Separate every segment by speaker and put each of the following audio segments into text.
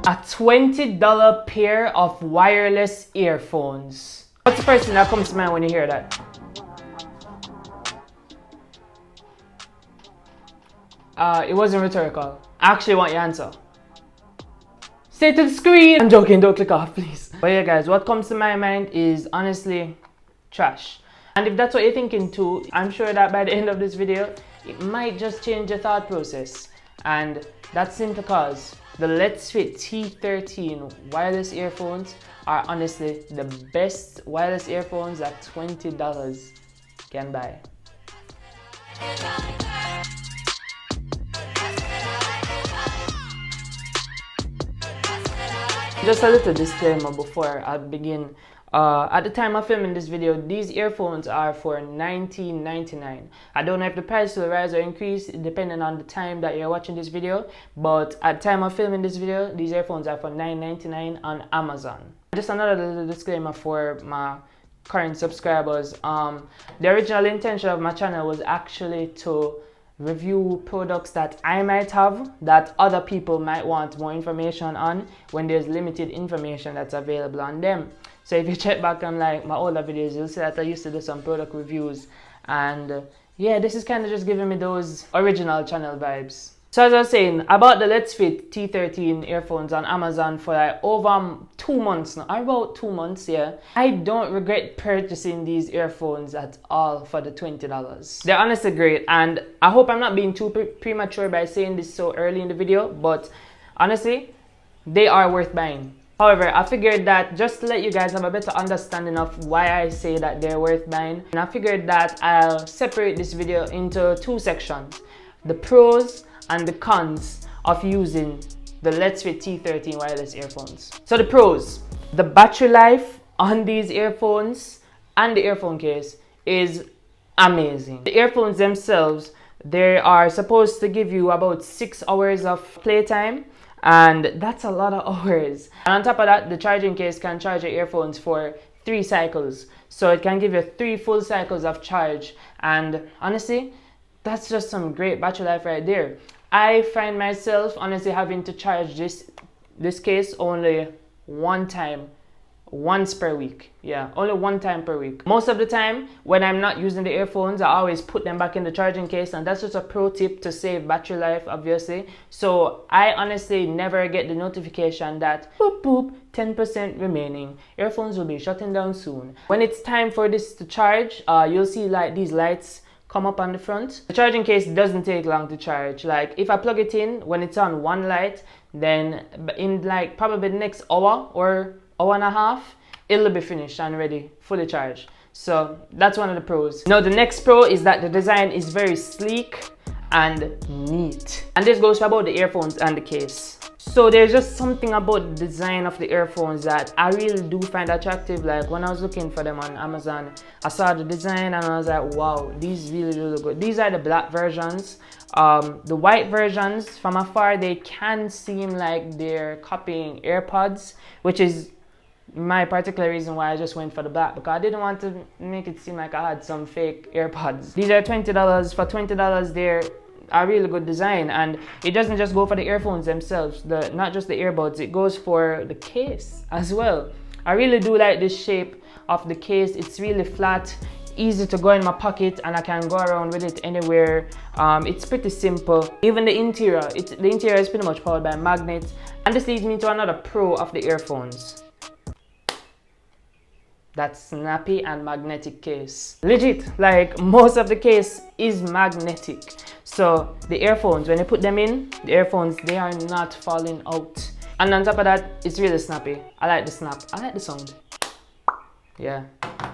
Speaker 1: A $20 pair of wireless earphones. What's the first thing that comes to mind when you hear that? It wasn't rhetorical. I actually want your answer. Say it to the screen! I'm joking, don't click off, please. But yeah guys, what comes to my mind is honestly trash. And if that's what you're thinking too, I'm sure that by the end of this video, it might just change your thought process. And that's simply because the Letsfit T13 wireless earphones are honestly the best wireless earphones that $20 can buy. Just a little disclaimer before I begin. At the time of filming this video, these earphones are for $19.99. I don't know if the price will rise or increase depending on the time that you're watching this video, but at the time of filming this video, these earphones are for $9.99 on Amazon. Just another little disclaimer for my current subscribers. The original intention of my channel was actually to review products that I might have that other people might want more information on when there's limited information that's available on them. So if you check back on like my older videos, you'll see that I used to do some product reviews, and yeah, this is kind of just giving me those original channel vibes. So as I was saying about the Letsfit T13 earphones on Amazon for like over 2 months now, about 2 months, yeah. I don't regret purchasing these earphones at all for the $20. They're honestly great, and I hope I'm not being too premature by saying this so early in the video, but honestly, they are worth buying. However, I figured that just to let you guys have a better understanding of why I say that they're worth buying, and I figured that I'll separate this video into 2 sections: the pros and the cons of using the Letsfit T13 wireless earphones. So the pros: the battery life on these earphones and the earphone case is amazing. The earphones themselves, they are supposed to give you about 6 hours of playtime, and that's a lot of hours. And on top of that, the charging case can charge your earphones for 3 cycles, so it can give you 3 full cycles of charge, and honestly, that's just some great battery life right there. I find myself honestly having to charge this case only one time, once per week. Yeah, only 1 time per week. Most of the time when I'm not using the earphones, I always put them back in the charging case, and that's just a pro tip to save battery life, obviously. So I honestly never get the notification that boop boop, 10% remaining, earphones will be shutting down soon. When it's time for this to charge, you'll see like these lights come up on the front. The charging case doesn't take long to charge. Like if I plug it in when it's on one light, then in like probably the next hour or hour and a half, it'll be finished and ready, fully charged. So that's one of the pros. Now the next pro is that the design is very sleek and neat. And this goes for about the earphones and the case. So there's just something about the design of the earphones that I really do find attractive. Like when I was looking for them on Amazon, I saw the design and I was like, wow, these really look good. These are the black versions. The white versions, from afar, they can seem like they're copying AirPods, which is my particular reason why I just went for the black, because I didn't want to make it seem like I had some fake AirPods. These are $20. For $20, they're a really good design, and it doesn't just go for the earphones themselves, not just the earbuds, it goes for the case as well. I really do like this shape of the case. It's really flat, easy to go in my pocket, and I can go around with it anywhere. It's pretty simple. Even the interior is pretty much powered by magnets. And this leads me to another pro of the earphones: that snappy and magnetic case. Legit, like most of the case is magnetic. So the earphones, when you put them in, the earphones, they are not falling out. And on top of that, it's really snappy. I like the snap. I like the sound. Yeah.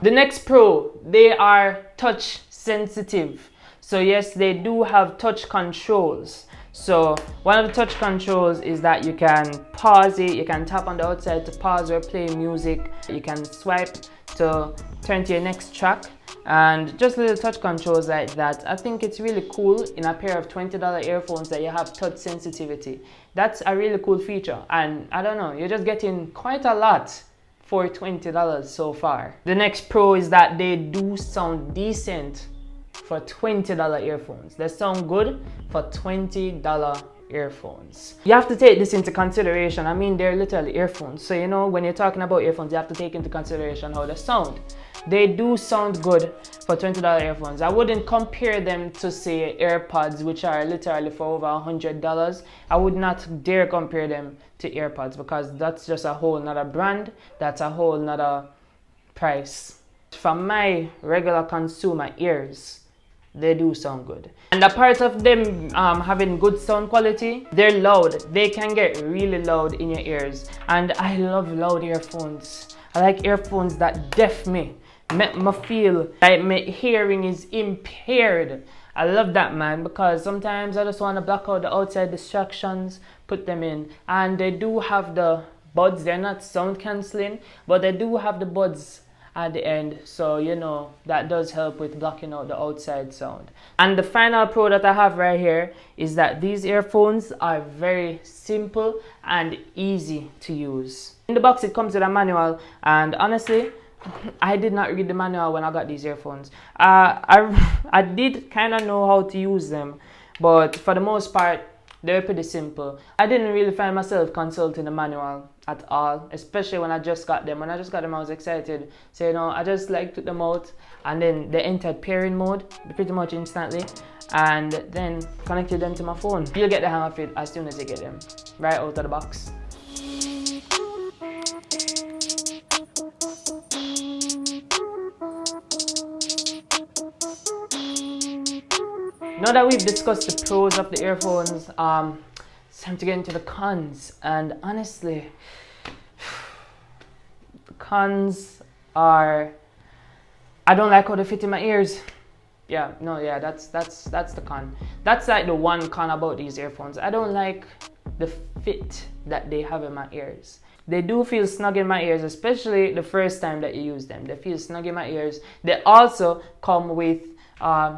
Speaker 1: The next pro, they are touch sensitive. So yes, they do have touch controls. So one of the touch controls is that you can pause it, you can tap on the outside to pause or play music, you can swipe to turn to your next track, and just little touch controls like that. I think it's really cool in a pair of $20 earphones that you have touch sensitivity. That's a really cool feature, and I don't know, you're just getting quite a lot for $20 so far. The next pro is that they do sound decent for $20 earphones. They sound good for $20 earphones. You have to take this into consideration. I mean, they're literally earphones. So, you know, when you're talking about earphones, you have to take into consideration how they sound. They do sound good for $20 earphones. I wouldn't compare them to, say, AirPods, which are literally for over $100. I would not dare compare them to AirPods because that's just a whole nother brand. That's a whole nother price. From my regular consumer ears, they do sound good. And apart of them having good sound quality, they're loud. They can get really loud in your ears. And I love loud earphones. I like earphones that deaf me, make me feel like my hearing is impaired. I love that, man, because sometimes I just want to block out the outside distractions, put them in. And they do have the buds. They're not sound cancelling, but they do have the buds at the end, so you know that does help with blocking out the outside sound. And the final pro that I have right here is that these earphones are very simple and easy to use. In the box it comes with a manual, and honestly I did not read the manual when I got these earphones. I did kind of know how to use them, but for the most part they're pretty simple. I didn't really find myself consulting the manual at all, especially when I just got them. When I just got them, I was excited. So, you know, I just like took them out and then they entered pairing mode pretty much instantly and then connected them to my phone. You'll get the hang of it as soon as you get them right out of the box. Now that we've discussed the pros of the earphones, it's time to get into the cons. And honestly, the cons are, I don't like how they fit in my ears. That's the con. That's like the one con about these earphones. I don't like the fit that they have in my ears. They do feel snug in my ears, especially the first time that you use them. They feel snug in my ears. They also come with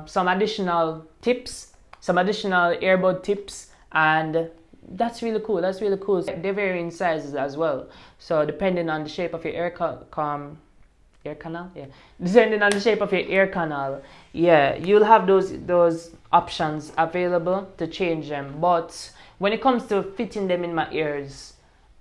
Speaker 1: some additional tips, some additional earbud tips, and that's really cool. That's really cool. They vary in sizes as well. So depending on the shape of your ear canal, depending on the shape of your ear canal, you'll have those options available to change them. But when it comes to fitting them in my ears,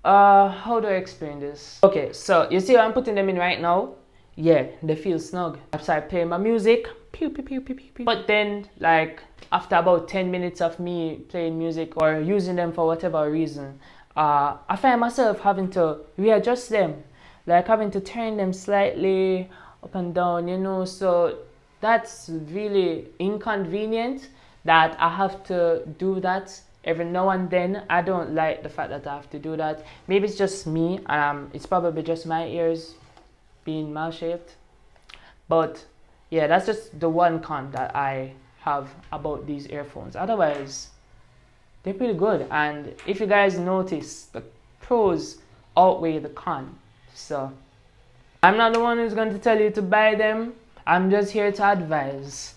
Speaker 1: how do I explain this? Okay, so you see how I'm putting them in right now? Yeah, they feel snug. I start playing my music, pew, pew, pew, pew, pew, pew. But then, like, after about 10 minutes of me playing music or using them for whatever reason, I find myself having to readjust them, like having to turn them slightly up and down, you know. So that's really inconvenient that I have to do that every now and then. I don't like the fact that I have to do that. Maybe it's just me. It's probably just my ears being mal-shaped, but yeah, that's just the one con that I have about these earphones. Otherwise, they're pretty good, and if you guys notice, the pros outweigh the con. So I'm not the one who's going to tell you to buy them. I'm just here to advise.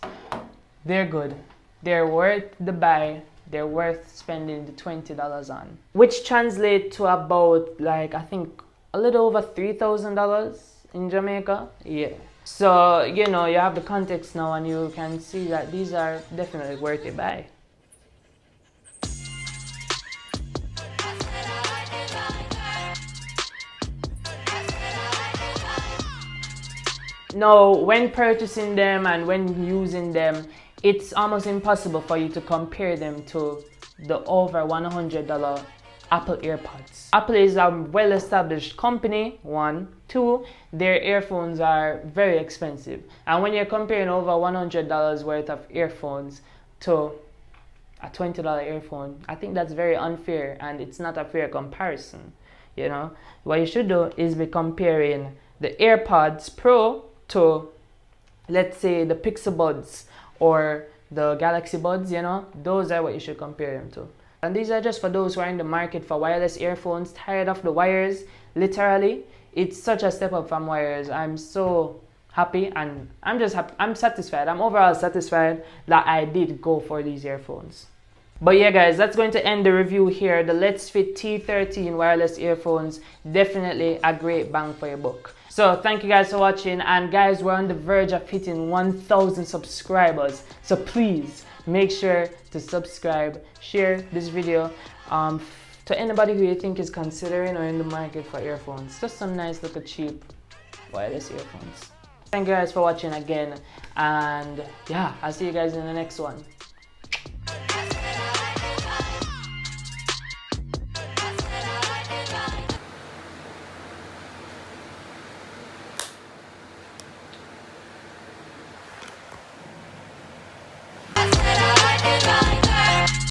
Speaker 1: They're good. They're worth the buy. They're worth spending the $20 on, which translates to about, like, I think a little over $3,000 in Jamaica. Yeah. So, you know, you have the context now and you can see that these are definitely worth a buy. Now, when purchasing them and when using them, it's almost impossible for you to compare them to the over $100 Apple AirPods. Apple is a well-established company, one. Two, their earphones are very expensive. And when you're comparing over $100 worth of earphones to a $20 earphone, I think that's very unfair and it's not a fair comparison. You know, what you should do is be comparing the AirPods Pro to, let's say, the Pixel Buds or the Galaxy Buds, you know. Those are what you should compare them to. And these are just for those who are in the market for wireless earphones, tired of the wires. Literally, it's such a step up from wires. I'm so happy, and I'm just happy. I'm satisfied. I'm overall satisfied that I did go for these earphones. But yeah, guys, that's going to end the review here. The Letsfit T13 wireless earphones, definitely a great bang for your buck. So thank you guys for watching, and guys, we're on the verge of hitting 1,000 subscribers, so please make sure to subscribe, share this video to anybody who you think is considering or in the market for earphones. Just some nice little cheap wireless earphones. Thank you guys for watching again, and yeah, I'll see you guys in the next one.